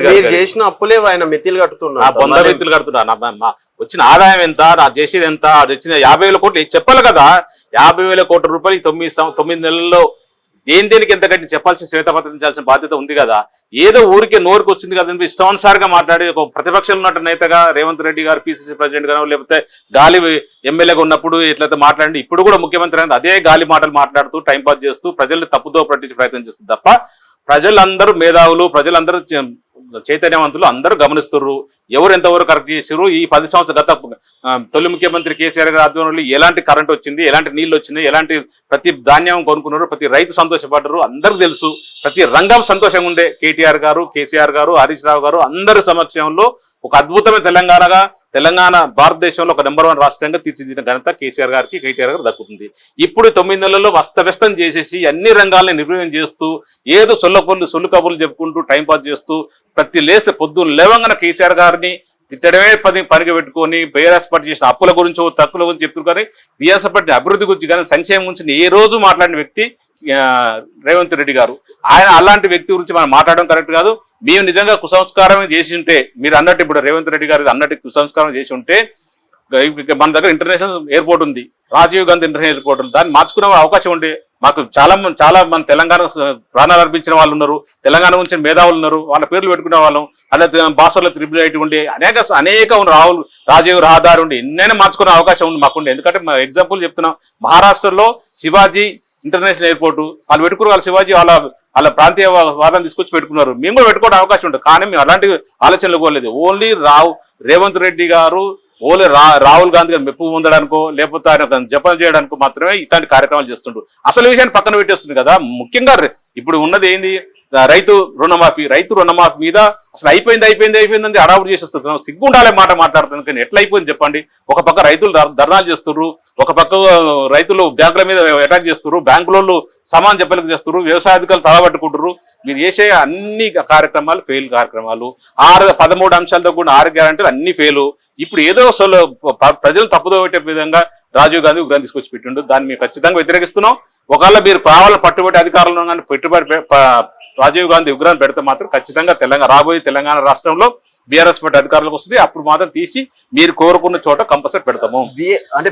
రెడ్డి గారు చేసిన అప్పులే ఆయన మితిలు కట్టుతున్నారు, బొంద మిత్తులు కడుతున్నారు. వచ్చిన ఆదాయం ఎంత, నా చేసేది ఎంత, వచ్చిన 50,000 కోట్లు చెప్పాలి కదా. 50,000 కోట్ల రూపాయలు ఈ 9 నెలల్లో దేనికి ఎంత కట్టి చెప్పాల్సిన శ్వేతపత్రించాల్సిన బాధ్యత ఉంది కదా. ఏదో ఊరికే నోరుకు వచ్చింది కదా ఇష్టానుసారిగా మాట్లాడి ఒక ప్రతిపక్షంలో ఉన్న నేతగా రేవంత్ రెడ్డి గారు పిసిసి ప్రెసిడెంట్ గానో లేకపోతే గాలి ఎమ్మెల్యేగా ఉన్నప్పుడు ఎట్లయితే మాట్లాడి ఇప్పుడు కూడా ముఖ్యమంత్రి అదే గాలి మాటలు మాట్లాడుతూ టైంపాస్ చేస్తూ ప్రజల్ని తప్పుదో పట్టించే ప్రయత్నం చేస్తుంది తప్ప ప్రజలందరూ మేధావులు, ప్రజలందరూ చైతన్యవంతులు అందరూ గమనిస్తున్నారు ఎవరు ఎంతవరకు కరెక్ట్ చేశారు. ఈ 10 సంవత్సరాల గత తొలి ముఖ్యమంత్రి కేసీఆర్ గారి ఆధ్వర్యంలో ఎలాంటి కరెంట్ వచ్చింది, ఎలాంటి నీళ్లు వచ్చినాయి, ఎలాంటి ప్రతి ధాన్యం కొనుక్కున్నారు, ప్రతి రైతు సంతోషపడ్డారు, అందరికి తెలుసు. ప్రతి రంగం సంతోషంగా ఉండే కేటీఆర్ గారు, కేసీఆర్ గారు, హరీష్ రావు గారు అందరి సమక్షంలో ఒక అద్భుతమైన తెలంగాణ భారతదేశంలో ఒక నెంబర్ 1 రాష్ట్రంగా తీర్చిదిద్దిన ఘనత కేసీఆర్ గారికి, కేటీఆర్ గారు దక్కుతుంది. ఇప్పుడు 9 నెలల్లో అస్తవ్యస్తం చేసేసి అన్ని రంగాల్ని నిర్వహణ చేస్తూ ఏదో సొల్లు కబుర్లు చెప్పుకుంటూ టైంపాస్ చేస్తూ ప్రతి పొద్దున్న లేవంగానే కేసీఆర్ గారిని తిట్టడమే పనిగా పెట్టుకొని బీఆర్ఎస్ పార్టీ చేసిన అప్పుల గురించి తక్కువ గురించి చెప్తున్నారు. కానీ బీఆర్ఎస్ పార్టీ అభివృద్ధి గురించి కానీ సంక్షేమం గురించి ఏ రోజు మాట్లాడిన వ్యక్తి రేవంత్ రెడ్డి గారు. ఆయన అలాంటి వ్యక్తి గురించి మనం మాట్లాడడం కరెక్ట్ కాదు. మేము నిజంగా కుసంస్కారం చేసి ఉంటే మీరు అన్నట్టు ఇప్పుడు రేవంత్ రెడ్డి గారు అన్నట్టు కుసంస్కారం చేసి ఉంటే మన దగ్గర ఇంటర్నేషనల్ ఎయిర్పోర్ట్ ఉంది, రాజీవ్ గాంధీ ఇంటర్నేషనల్ ఎయిర్పోర్ట్ ఉంది, దాన్ని మార్చుకునే అవకాశం ఉండే. మాకు చాలా మన తెలంగాణ ప్రాణాలు అర్పించిన వాళ్ళు ఉన్నారు, తెలంగాణ నుంచి మేధావులు ఉన్నారు, వాళ్ళ పేర్లు పెట్టుకునే వాళ్ళం. అలా భాషలో త్రిబుల్ ఉండే అనేక రాజీవ్ రహదారి ఉండి ఎన్నైనా మార్చుకునే అవకాశం ఉంది మాకుండే. ఎందుకంటే ఎగ్జాంపుల్ చెప్తున్నాం, మహారాష్ట్రలో శివాజీ ఇంటర్నేషనల్ ఎయిర్పోర్ట్ వాళ్ళు పెట్టుకున్నారు, వాళ్ళ శివాజీ వాళ్ళ ప్రాంతీయ వాదన తీసుకొచ్చి పెట్టుకున్నారు. మేము కూడా పెట్టుకోవడం అవకాశం ఉంటుంది. కానీ మేము అలాంటి ఆలోచనలు కోలేదు. ఓన్లీ రేవంత్ రెడ్డి గారు రాహుల్ గాంధీ గారు మెప్పు పొందడానికో లేకపోతే ఆయన జపం చేయడానికో మాత్రమే ఇట్లాంటి కార్యక్రమాలు చేస్తుండ్రు. అసలు విషయాన్ని పక్కన పెట్టేస్తుంది కదా. ముఖ్యంగా ఇప్పుడు ఉన్నది ఏంది, రైతు రుణమాఫీ మీద అసలు అయిపోయింది అడావుడు చేసేస్తున్నాం. సిగ్గు ఉండాలే మాట మాట్లాడుతున్నాను. కానీ ఎట్లా అయిపోయింది చెప్పండి. ఒక పక్క రైతులు ధర్నాలు చేస్తున్నారు, ఒక పక్క రైతులు బ్యాంకుల మీద అటాక్ చేస్తున్నారు, బ్యాంకులలో సమాన చెప్పలకు చేస్తున్నారు, వ్యవసాయ అధికారులు తలబట్టుకుంటున్నారు. మీరు చేసే అన్ని కార్యక్రమాలు ఫెయిల్ కార్యక్రమాలు. 13 అంశాలతో కూడా 6 గ్యారంటీలు అన్ని ఫెయిల్. ఇప్పుడు ఏదో ప్రజలు తప్పుదో పెట్టే విధంగా రాజీవ్ గాంధీ ఉగ్రాన్ని తీసుకొచ్చి పెట్టిండు. దాన్ని మేము ఖచ్చితంగా వ్యతిరేకిస్తున్నాం. ఒకవేళ మీరు కావాలని పట్టుబట్టి అధికారంలో కానీ రాజీవ్ గాంధీ ఉగ్రాన్ని పెడితే మాత్రం ఖచ్చితంగా రాబోయే తెలంగాణ రాష్ట్రంలో బీఆర్ఎస్ పార్టీ అధికారులకు వస్తుంది. అప్పుడు మాత్రం తీసి మీరు కోరుకున్న చోట కంపల్సరీ పెడతాము. అంటే